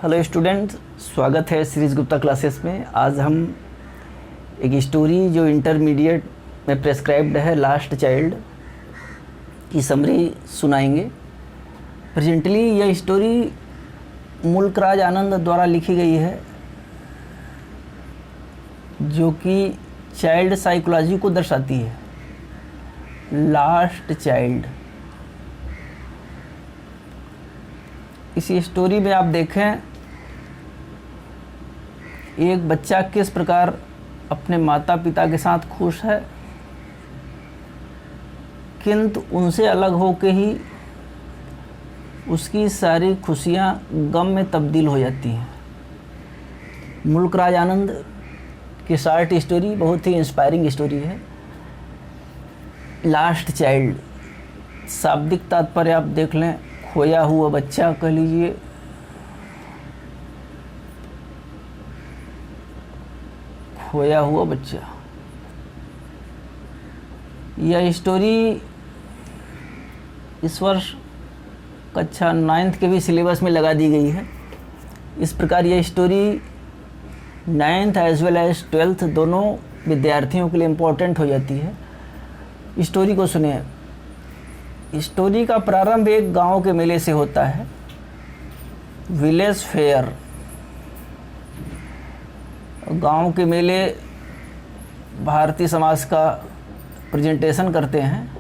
Hello student, स्वागत है series Gupta classes में। आज हम एक स्टोरी जो इंटरमीडिएट में प्रेस्क्राइब्ड है, लास्ट चाइल्ड की समरी सुनाएंगे। प्रेजेंटली यह स्टोरी मुल्कराज आनंद द्वारा लिखी गई है, जो कि चाइल्ड साइकोलॉजी को दर्शाती है। Last child. इस स्टोरी में आप देखें एक बच्चा किस प्रकार अपने माता पिता के साथ खुश है, किंतु उनसे अलग होके ही उसकी सारी खुशियां गम में तब्दील हो जाती हैं। मुल्कराज आनंद की शॉर्ट स्टोरी बहुत ही इंस्पायरिंग स्टोरी है। लास्ट चाइल्ड, शाब्दिक तात्पर्य आप देख लें, खोया हुआ बच्चा कह लीजिए। खोया हुआ बच्चा। यह स्टोरी इस वर्ष कक्षा 9th के भी सिलेबस में लगा दी गई है। इस प्रकार यह story 9th as well as 12th दोनों विद्यार्थियों के लिए इम्पोर्टेंट हो जाती है। स्टोरी को सुनिए। स्टोरी का प्रारंभ एक गांव के मेले से होता है, विलेज फेयर। गांव के मेले भारतीय समाज का प्रेजेंटेशन करते हैं।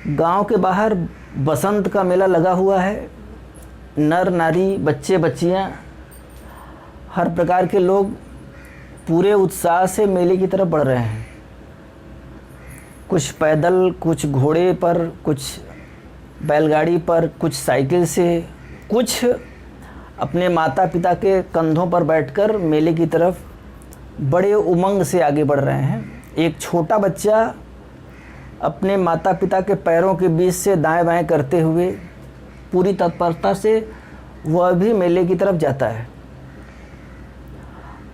गांव के बाहर बसंत का मेला लगा हुआ है। नर नारी, बच्चे बच्चियां, हर प्रकार के लोग पूरे उत्साह से मेले की तरफ बढ़ रहे हैं। कुछ पैदल, कुछ घोड़े पर, कुछ बैलगाड़ी पर, कुछ साइकिल से, कुछ अपने माता पिता के कंधों पर बैठकर मेले की तरफ बड़े उमंग से आगे बढ़ रहे हैं। एक छोटा बच्चा अपने माता पिता के पैरों के बीच से दाएं बाएं करते हुए पूरी तत्परता से वह भी मेले की तरफ जाता है।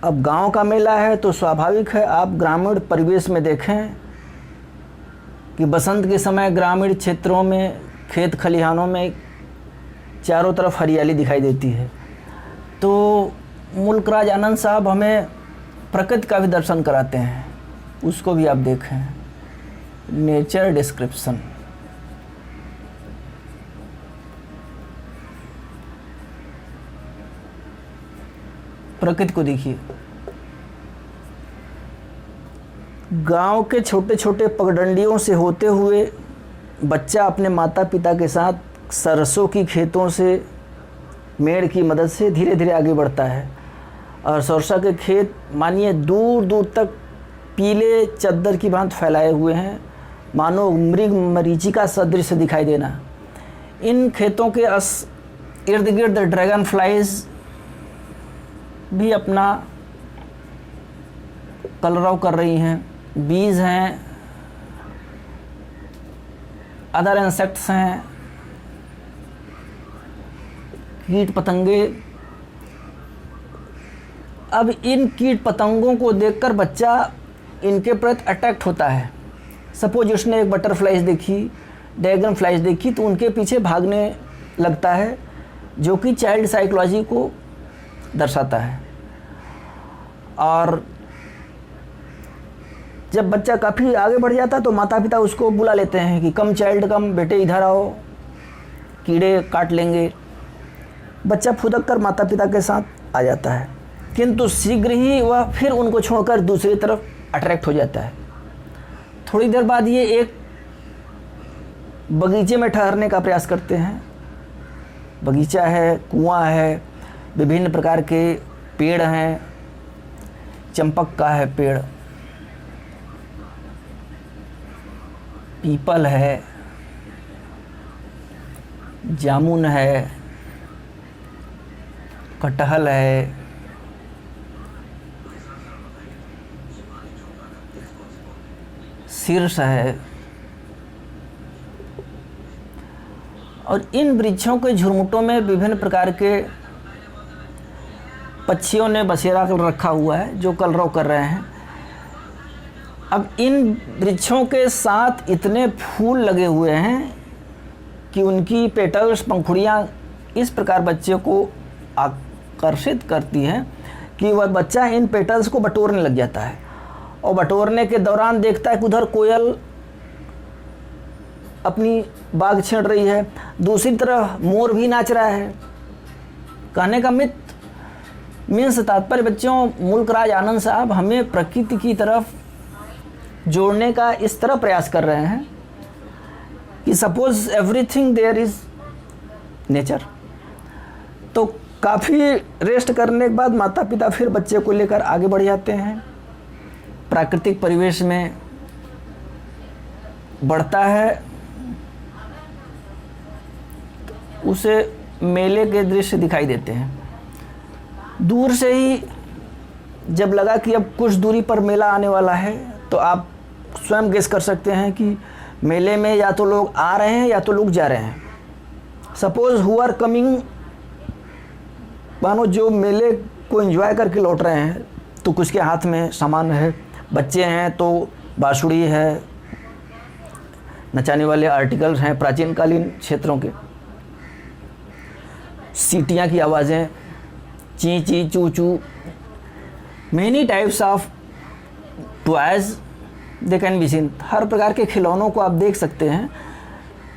अब गांव का मेला है तो स्वाभाविक है आप ग्रामीण परिवेश में देखें कि बसंत के समय ग्रामीण क्षेत्रों में, खेत खलिहानों में चारों तरफ हरियाली दिखाई देती है। तो मुल्कराज आनंद साहब हमें प्रकृति का भी दर्शन कराते हैं, उसको भी आप देखें। Nature description. प्रकृति को देखिए। गांव के छोटे छोटे पगडंडियों से होते हुए बच्चा अपने माता पिता के साथ सरसों की खेतों से मेड़ की मदद से धीरे धीरे आगे बढ़ता है। और सरसों के खेत मानिए दूर दूर तक पीले चद्दर की भांति फैलाए हुए हैं, मानो मृग मरीचिका सदृश दिखाई देना। इन खेतों के इर्द गिर्द ड्रैगन फ्लाइज भी अपना कलरव कर रही हैं। बीज हैं, अदर इंसेक्ट्स हैं, कीट पतंगे। अब इन कीट पतंगों को देखकर बच्चा इनके प्रति अट्रैक्ट होता है। सपोज उसने एक बटरफ्लाइज देखी, ड्रैगन फ्लाइज देखी, तो उनके पीछे भागने लगता है, जो कि चाइल्ड साइकोलॉजी को दर्शाता है। और जब बच्चा काफ़ी आगे बढ़ जाता है तो माता पिता उसको बुला लेते हैं कि कम चाइल्ड कम, बेटे इधर आओ, कीड़े काट लेंगे। बच्चा फुदक कर माता पिता के साथ आ जाता है, किंतु शीघ्र ही वह फिर उनको छोड़कर दूसरी तरफ अट्रैक्ट हो जाता है। थोड़ी देर बाद ये एक बगीचे में ठहरने का प्रयास करते हैं। बगीचा है, कुआं है, विभिन्न प्रकार के पेड़ हैं। चंपक का है पेड़, पीपल है, जामुन है, कटहल है, शीर्ष है। और इन वृक्षों के झुरमुटों में विभिन्न प्रकार के पक्षियों ने बसेरा कर रखा हुआ है, जो कलरव कर रहे हैं। अब इन वृक्षों के साथ इतने फूल लगे हुए हैं कि उनकी पेटल्स, पंखुड़ियाँ इस प्रकार बच्चे को आकर्षित करती हैं कि वह बच्चा इन पेटल्स को बटोरने लग जाता है, और बटोरने के दौरान देखता है कि उधर कोयल अपनी बाग छेड़ रही है, दूसरी तरफ मोर भी नाच रहा है। कहने का मीन्स तात्पर्य बच्चों, मुल्कराज आनंद साहब हमें प्रकृति की तरफ जोड़ने का इस तरह प्रयास कर रहे हैं कि suppose everything there is nature. तो काफ़ी रेस्ट करने के बाद माता पिता फिर बच्चे को लेकर आगे बढ़ जाते हैं, प्राकृतिक परिवेश में बढ़ता है। उसे मेले के दृश्य दिखाई देते हैं। दूर से ही जब लगा कि अब कुछ दूरी पर मेला आने वाला है, तो आप स्वयं गेस कर सकते हैं कि मेले में या तो लोग आ रहे हैं या तो लोग जा रहे हैं। सपोज हु आर कमिंग, मानो जो मेले को एंजॉय करके लौट रहे हैं, तो कुछ के हाथ में सामान है, बच्चे हैं तो बांसुरी है, नचाने वाले आर्टिकल्स हैं प्राचीन कालीन क्षेत्रों के, सीटियाँ की आवाज़ें, ची ची चू चू, many types of toys they can be seen. हर प्रकार के खिलौनों को आप देख सकते हैं।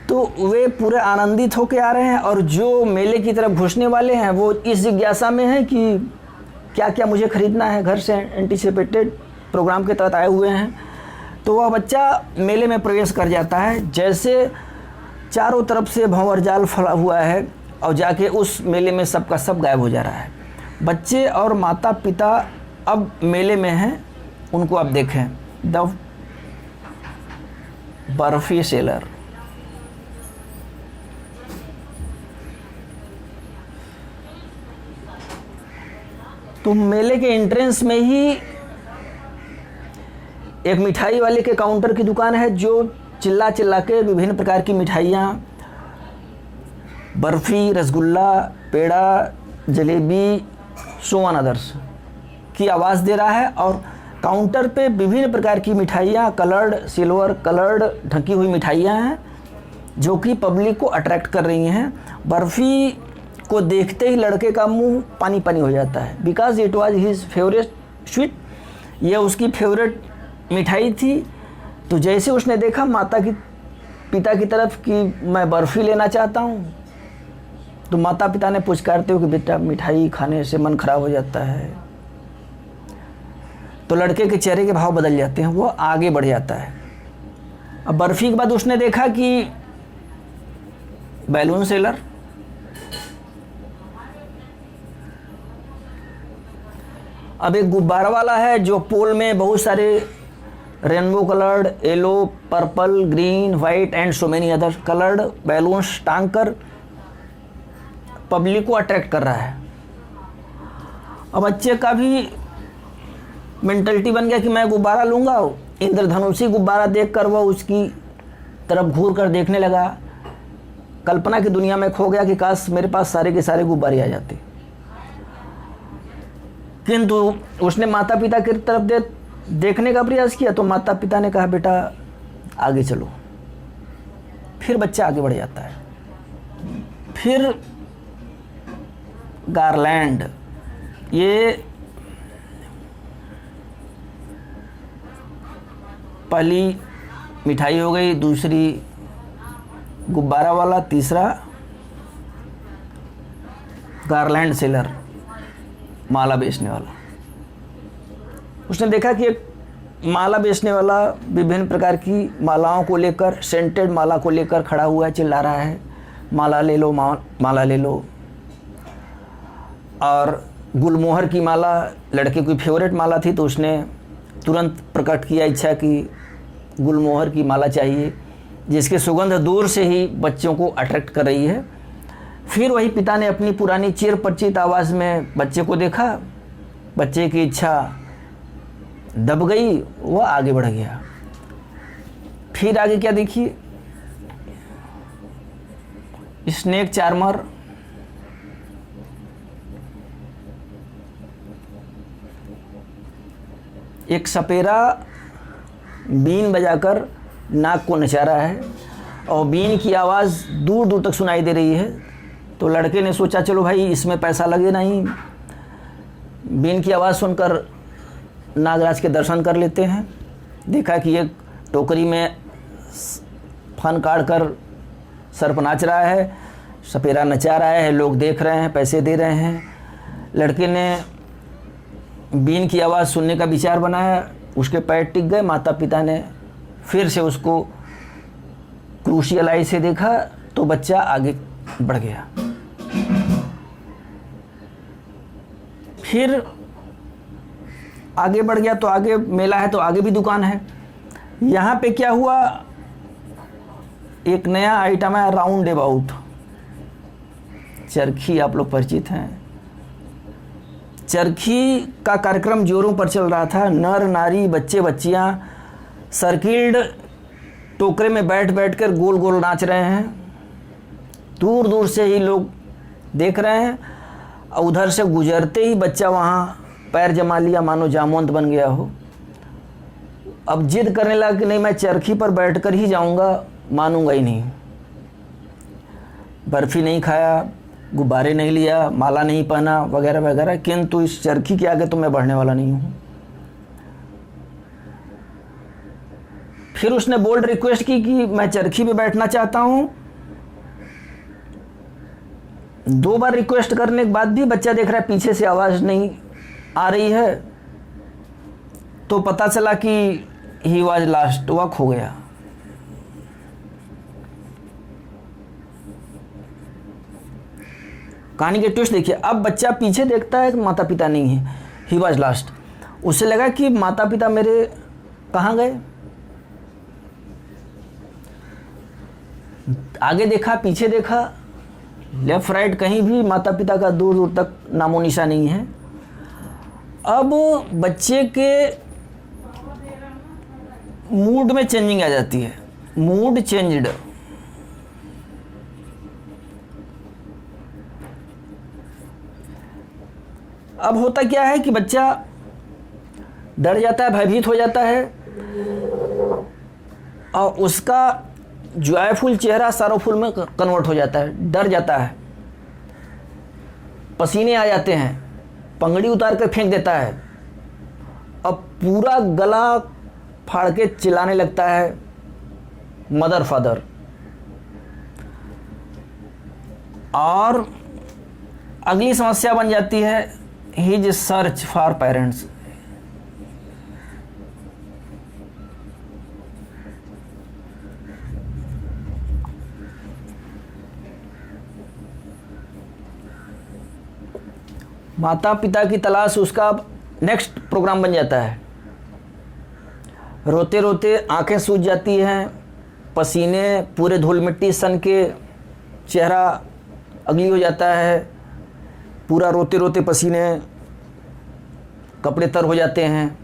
तो वे पूरे आनंदित होकर आ रहे हैं, और जो मेले की तरफ घुसने वाले हैं वो इस जिज्ञासा में है कि क्या क्या मुझे खरीदना है, घर से एंटिसिपेटेड प्रोग्राम के तहत आए हुए हैं। तो वह बच्चा मेले में प्रवेश कर जाता है, जैसे चारों तरफ से भंवर जाल फैला हुआ है, और जाके उस मेले में सबका सब गायब हो जा रहा है। बच्चे और माता पिता अब मेले में हैं, उनको आप देखें। द बर्फी सेलर, तो मेले के एंट्रेंस में ही एक मिठाई वाले के काउंटर की दुकान है, जो चिल्ला चिल्ला के विभिन्न प्रकार की मिठाइयाँ, बर्फ़ी, रसगुल्ला, पेड़ा, जलेबी, सो ऑन अदर्स की आवाज़ दे रहा है। और काउंटर पे विभिन्न प्रकार की मिठाइयाँ, कलर्ड, सिल्वर कलर्ड ढकी हुई मिठाइयाँ हैं, जो कि पब्लिक को अट्रैक्ट कर रही हैं। बर्फ़ी को देखते ही लड़के का मुंह पानी पानी हो जाता है, because it was his favourite sweet. यह उसकी फेवरेट मिठाई थी। तो जैसे उसने देखा पिता की तरफ कि मैं बर्फ़ी लेना चाहता हूँ, तो माता पिता ने पुचकारते हुए कि बेटा मिठाई खाने से मन खराब हो जाता है। तो लड़के के चेहरे के भाव बदल जाते हैं, वो आगे बढ़ जाता है। अब बर्फ़ी के बाद उसने देखा कि बैलून सेलर, अब एक गुब्बारा वाला है जो पोल में बहुत सारे rainbow coloured, yellow, purple, green, white and so many other coloured balloons टांग कर पब्लिक को अट्रैक्ट कर रहा है। अब बच्चे का भी मेंटलिटी बन गया कि मैं गुब्बारा लूँगा। इंद्रधनुषी गुब्बारा देखकर वह उसकी तरफ घूर कर देखने लगा, कल्पना की दुनिया में खो गया कि काश मेरे पास सारे के सारे गुब्बारे आ जाते। किंतु उसने माता पिता की तरफ देखने का प्रयास किया, तो माता पिता ने कहा बेटा आगे चलो। फिर बच्चा आगे बढ़ जाता है। फिर गारलैंड, ये पहली मिठाई हो गई, दूसरी गुब्बारा वाला, तीसरा गारलैंड सेलर, माला बेचने वाला। उसने देखा कि एक माला बेचने वाला विभिन्न प्रकार की मालाओं को लेकर, सेंटेड माला को लेकर खड़ा हुआ है, चिल्ला रहा है माला ले लो, माला ले लो। और गुलमोहर की माला लड़के की फेवरेट माला थी, तो उसने तुरंत प्रकट किया इच्छा कि गुलमोहर की माला चाहिए, जिसकी सुगंध दूर से ही बच्चों को अट्रैक्ट कर रही है। फिर वही पिता ने अपनी पुरानी चिर परिचित आवाज़ में बच्चे को देखा, बच्चे की इच्छा दब गई, वह आगे बढ़ गया। फिर आगे क्या देखिए, स्नेक चार्मर, एक सपेरा बीन बजाकर नाग को नचा रहा है, और बीन की आवाज़ दूर दूर तक सुनाई दे रही है। तो लड़के ने सोचा चलो भाई इसमें पैसा लगे नहीं, बीन की आवाज़ सुनकर नागराज के दर्शन कर लेते हैं। देखा कि एक टोकरी में फन काट कर सर्प नाच रहा है, सपेरा नचा रहा है, लोग देख रहे हैं, पैसे दे रहे हैं। लड़के ने बीन की आवाज़ सुनने का विचार बनाया, उसके पैर टिक गए। माता पिता ने फिर से उसको क्रूशियल आई से देखा तो बच्चा आगे बढ़ गया। फिर आगे बढ़ गया तो आगे मेला है तो आगे भी दुकान है। यहाँ पे क्या हुआ, एक नया आइटम है राउंड अबाउट। चरखी आप लोग परिचित हैं, चरखी का कार्यक्रम जोरों पर चल रहा था। नर नारी बच्चे बच्चियां सर्किल्ड टोकरे में बैठ बैठ कर गोल गोल नाच रहे हैं। दूर दूर से ही लोग देख रहे हैं और उधर से गुजरते ही बच्चा वहाँ पैर जमा लिया मानो जामवंत बन गया हो। अब जिद करने लगा कि नहीं मैं चरखी पर बैठकर ही जाऊँगा, मानूंगा ही नहीं। बर्फ़ी नहीं खाया, गुब्बारे नहीं लिया, माला नहीं पहना वगैरह वगैरह, किंतु इस चरखी के आगे तो मैं बढ़ने वाला नहीं हूँ। फिर उसने बोल्ड रिक्वेस्ट की कि मैं चरखी पे बैठना चाहता हूँ। 2 बार रिक्वेस्ट करने के बाद भी बच्चा देख रहा है पीछे से आवाज़ नहीं आ रही है, तो पता चला कि ही वाज लास्ट, वह खो गया। कहानी के ट्विस्ट देखिए, अब बच्चा पीछे देखता है कि माता पिता नहीं है, ही वाज लास्ट। उसे लगा कि माता पिता मेरे कहाँ गए। आगे देखा, पीछे देखा, लेफ्ट राइट कहीं भी माता पिता का दूर दूर तक नामो निशान नहीं है। अब बच्चे के मूड में चेंजिंग आ जाती है, मूड चेंज्ड। अब होता क्या है कि बच्चा डर जाता है, भयभीत हो जाता है और उसका जॉयफुल चेहरा सरोफुल में कन्वर्ट हो जाता है, डर जाता है, पसीने आ जाते हैं, पंगड़ी उतार कर फेंक देता है, अब पूरा गला फाड़ के चिल्लाने लगता है मदर फादर। और अगली समस्या बन जाती है हिज सर्च फॉर पेरेंट्स। माता पिता की तलाश उसका नेक्स्ट प्रोग्राम बन जाता है। रोते रोते आंखें सूज जाती हैं, पसीने पूरे धूल मिट्टी सन के, चेहरा अगली हो जाता है, पूरा रोते रोते पसीने, कपड़े तर हो जाते हैं।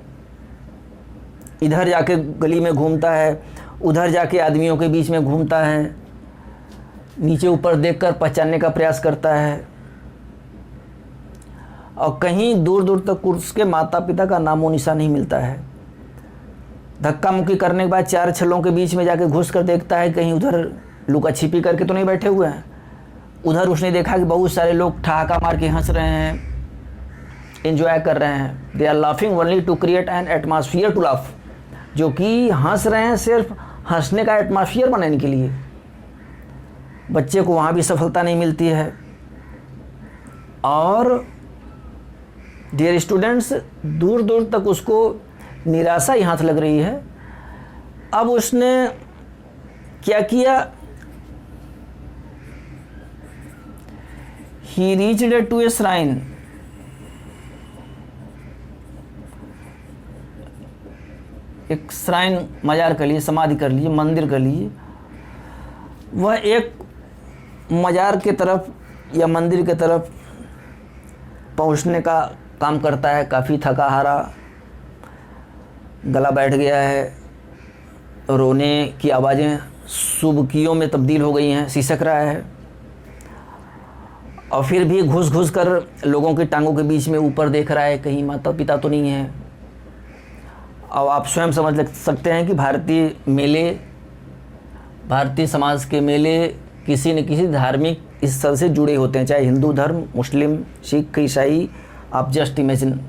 इधर जाके गली में घूमता है, उधर जाके आदमियों के बीच में घूमता है, नीचे ऊपर देखकर पहचानने का प्रयास करता है और कहीं दूर दूर तक उसके माता पिता का नामो निशान नहीं मिलता है। धक्का मुक्की करने के बाद 4 छलों के बीच में जाके घुस कर देखता है कहीं उधर लुका छिपी करके तो नहीं बैठे हुए हैं। उधर उसने देखा कि बहुत सारे लोग ठहाका मार के हंस रहे हैं, एंजॉय कर रहे हैं। They are laughing only to create an atmosphere to laugh, जो कि हंस रहे हैं सिर्फ हंसने का एटमॉस्फियर बनाने के लिए। बच्चे को वहाँ भी सफलता नहीं मिलती है। और डियर स्टूडेंट्स, दूर दूर तक उसको निराशा ही हाथ लग रही है। अब उसने क्या किया, he reached to a shrine. एक श्राइन मजार कर लीजिए, समाधि कर लीजिए, मंदिर कर लीजिए। वह एक मजार के तरफ या मंदिर के तरफ पहुंचने का काम करता है। काफ़ी थका हारा, गला बैठ गया है, रोने की आवाज़ें सुबकियों में तब्दील हो गई हैं, सिसक रहा है और फिर भी घुस घुस कर लोगों की टांगों के बीच में ऊपर देख रहा है कहीं माता पिता तो नहीं है। और आप स्वयं समझ सकते हैं कि भारतीय मेले भारतीय समाज के मेले किसी न किसी धार्मिक स्थल से जुड़े होते हैं, चाहे हिंदू धर्म, मुस्लिम, सिख, ईसाई, आप जस्ट इमेजिन।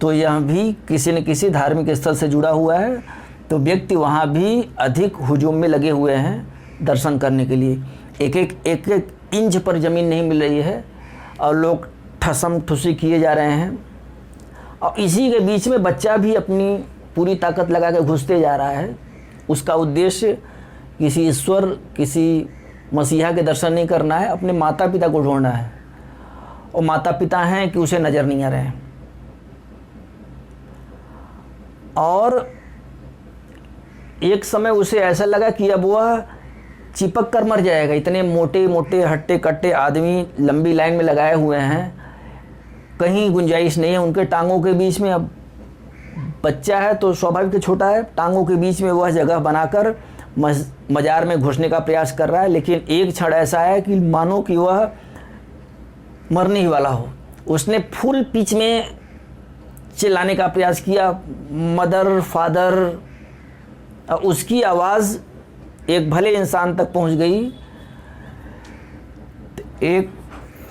तो यह भी किसी न किसी धार्मिक स्थल से जुड़ा हुआ है, तो व्यक्ति वहाँ भी अधिक हुजूम में लगे हुए हैं दर्शन करने के लिए। एक एक इंच पर ज़मीन नहीं मिल रही है और लोग ठसम ठुसी किए जा रहे हैं, और इसी के बीच में बच्चा भी अपनी पूरी ताकत लगा के घुसते जा रहा है। उसका उद्देश्य किसी ईश्वर, किसी मसीहा के दर्शन नहीं करना है, अपने माता पिता को ढूंढना है, और माता पिता हैं कि उसे नज़र नहीं आ रहे हैं। और एक समय उसे ऐसा लगा कि अब वह चिपक कर मर जाएगा। इतने मोटे मोटे हट्टे कट्टे आदमी लंबी लाइन में लगाए हुए हैं, कहीं गुंजाइश नहीं है उनके टांगों के बीच में। अब बच्चा है तो स्वाभाविक छोटा है, टांगों के बीच में वह जगह बनाकर मजार में घुसने का प्रयास कर रहा है। लेकिन एक क्षण ऐसा है कि मानो कि वह मरने ही वाला हो। उसने फुल पिच में चिल्लाने का प्रयास किया, मदर, फादर। उसकी आवाज़ एक भले इंसान तक पहुंच गई। एक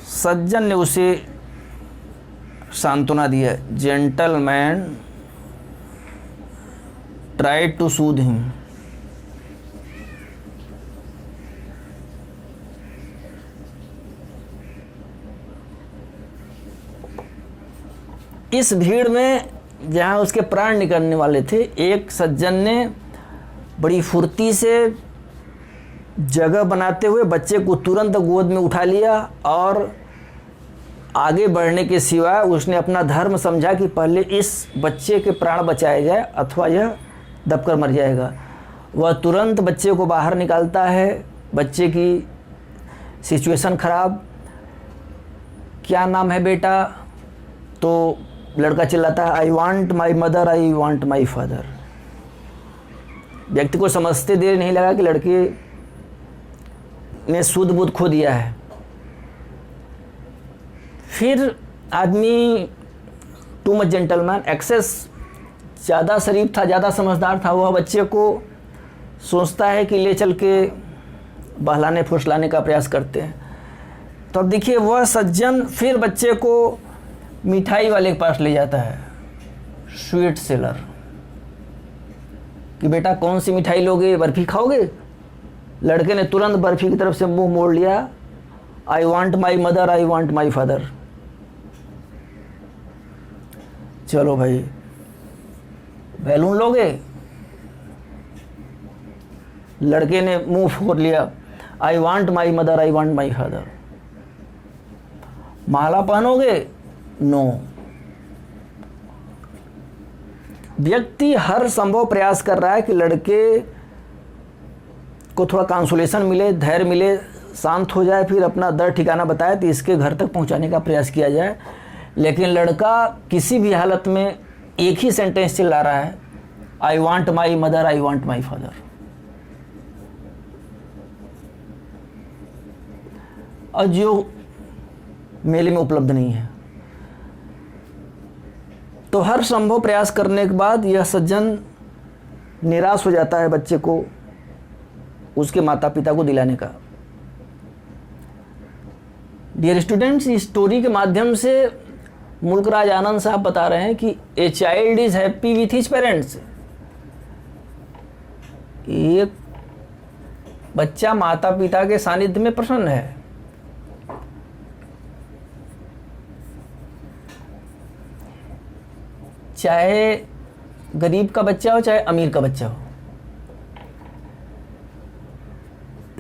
सज्जन ने उसे सांत्वना दिया, gentleman try to soothe him. इस भीड़ में जहाँ उसके प्राण निकलने वाले थे, एक सज्जन ने बड़ी फुर्ती से जगह बनाते हुए बच्चे को तुरंत गोद में उठा लिया, और आगे बढ़ने के सिवा उसने अपना धर्म समझा कि पहले इस बच्चे के प्राण बचाए जाए अथवा यह दबकर मर जाएगा। वह तुरंत बच्चे को बाहर निकालता है। बच्चे की सिचुएशन ख़राब। क्या नाम है बेटा? तो लड़का चिल्लाता है, आई want my mother, I want my father. व्यक्ति को समझते देर नहीं लगा कि लड़के ने सूद बूद खो दिया है। फिर आदमी टू मच जेंटलमैन, एक्सेस ज़्यादा शरीफ था, ज़्यादा समझदार था। वह बच्चे को सोचता है कि ले चल के बहलाने फुसलाने का प्रयास करते हैं। तो अब देखिए, वह सज्जन फिर बच्चे को मिठाई वाले के पास ले जाता है, स्वीट सेलर, कि बेटा कौन सी मिठाई लोगे, बर्फ़ी खाओगे? लड़के ने तुरंत बर्फ़ी की तरफ से मुंह मोड़ लिया। I want my mother, I want my father. चलो भाई, बैलून लोगे? लड़के ने मुंह फोड़ लिया, I want my mother, I want my father. माला पहनोगे? नो। व्यक्ति हर संभव प्रयास कर रहा है कि लड़के को थोड़ा कंसोलेशन मिले, धैर्य मिले, शांत हो जाए, फिर अपना दर ठिकाना बताए तो इसके घर तक पहुंचाने का प्रयास किया जाए। लेकिन लड़का किसी भी हालत में एक ही सेंटेंस चिल्ला रहा है, आई want my mother, I want my father. और जो मेले में उपलब्ध नहीं है। तो हर संभव प्रयास करने के बाद यह सज्जन निराश हो जाता है बच्चे को उसके माता पिता को दिलाने का। डियर स्टूडेंट्स, इस स्टोरी के माध्यम से मुल्कराज आनंद साहब बता रहे हैं कि a child is happy with his parents. एक बच्चा माता पिता के सानिध्य में प्रसन्न है। चाहे गरीब का बच्चा हो, चाहे अमीर का बच्चा हो,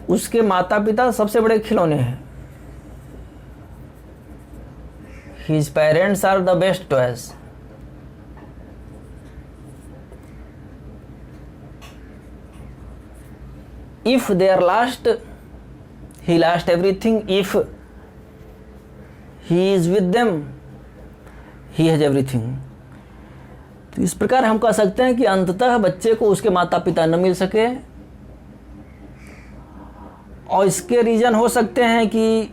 उसके माता पिता सबसे बड़े खिलौने हैं। His parents are the best toys. If they are lost, he lost everything. If he is with them, he has everything. तो इस प्रकार हम कह सकते हैं कि अंततः बच्चे को उसके माता पिता न मिल सके, और इसके रीज़न हो सकते हैं कि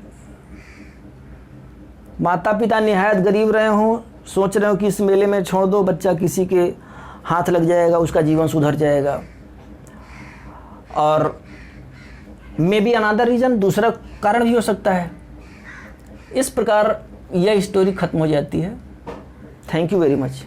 माता पिता निहायत गरीब रहे हों, सोच रहे हो कि इस मेले में छोड़ दो, बच्चा किसी के हाथ लग जाएगा, उसका जीवन सुधर जाएगा। और मे बी अनदर रीज़न, दूसरा कारण भी हो सकता है। इस प्रकार यह स्टोरी ख़त्म हो जाती है। Thank you very much.